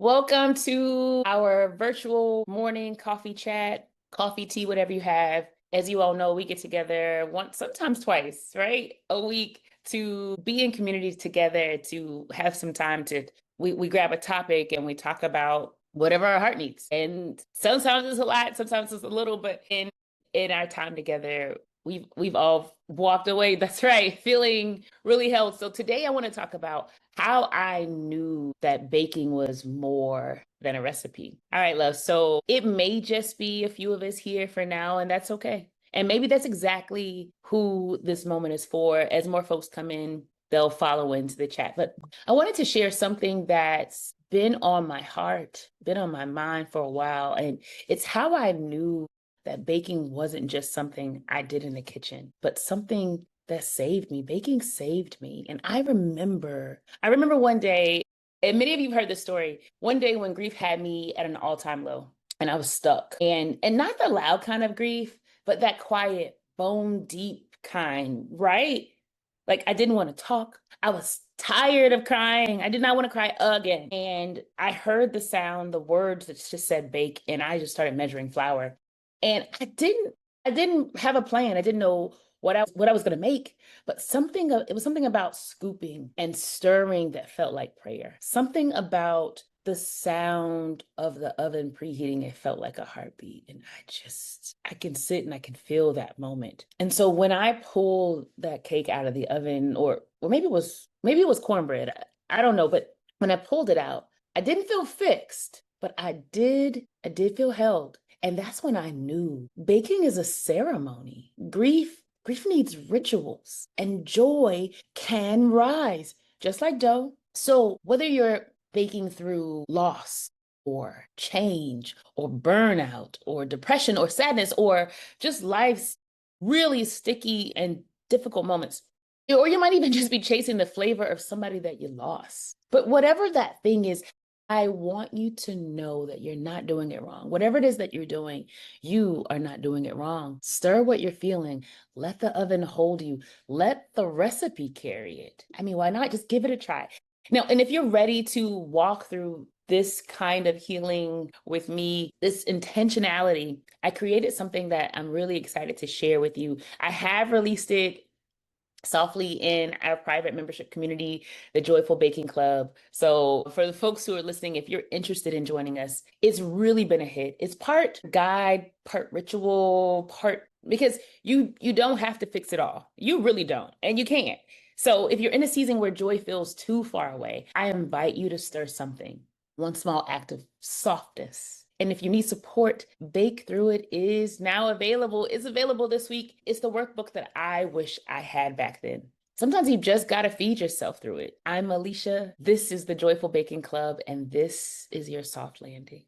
Welcome to our virtual morning coffee chat, coffee, tea, whatever you have. As you all know, we get together once, sometimes twice, right? A week to be in community together, to have some time to, we grab a topic and we talk about whatever our heart needs. And sometimes it's a lot, sometimes it's a little, but in our time together, we've all walked away, that's right, feeling really held. So today I want to talk about how I knew that baking was more than a recipe. All right, love. So it may just be a few of us here for now, and that's okay. And maybe that's exactly who this moment is for. As more folks come in, they'll follow into the chat. But I wanted to share something that's been on my heart, been on my mind for a while. And it's how I knew that baking wasn't just something I did in the kitchen, but something that saved me. Baking saved me. And I remember one day, and many of you have heard this story, one day when grief had me at an all-time low and I was stuck. And not the loud kind of grief, but that quiet, bone deep kind, right? Like I didn't want to talk. I was tired of crying. I did not want to cry again. And I heard the sound, the words that just said bake, and I just started measuring flour. And I didn't have a plan. I didn't know what I was going to make, but it was something about scooping and stirring that felt like prayer. Something about the sound of the oven preheating, it felt like a heartbeat. And I can sit and I can feel that moment. And so when I pulled that cake out of the oven, or maybe it was cornbread, I don't know, but when I pulled it out, I didn't feel fixed, but I did feel held. And that's when I knew baking is a ceremony. Grief needs rituals, and joy can rise just like dough. So whether you're baking through loss or change or burnout or depression or sadness or just life's really sticky and difficult moments, or you might even just be chasing the flavor of somebody that you lost. But whatever that thing is, I want you to know that you're not doing it wrong. Whatever it is that you're doing, you are not doing it wrong. Stir what you're feeling. Let the oven hold you. Let the recipe carry it. I mean, why not? Just give it a try. Now, and if you're ready to walk through this kind of healing with me, this intentionality, I created something that I'm really excited to share with you. I have released it softly in our private membership community, the Joyful Baking Club. So for the folks who are listening, if you're interested in joining us, it's really been a hit. It's part guide, part ritual, part because you don't have to fix it all. You really don't, and you can't. So if you're in a season where joy feels too far away, I invite you to stir something. One small act of softness. And if you need support, Bake Through It is now available. It's available this week. It's the workbook that I wish I had back then. Sometimes you just got to feed yourself through it. I'm Alicia. This is the Joyful Baking Club, and this is your soft landing.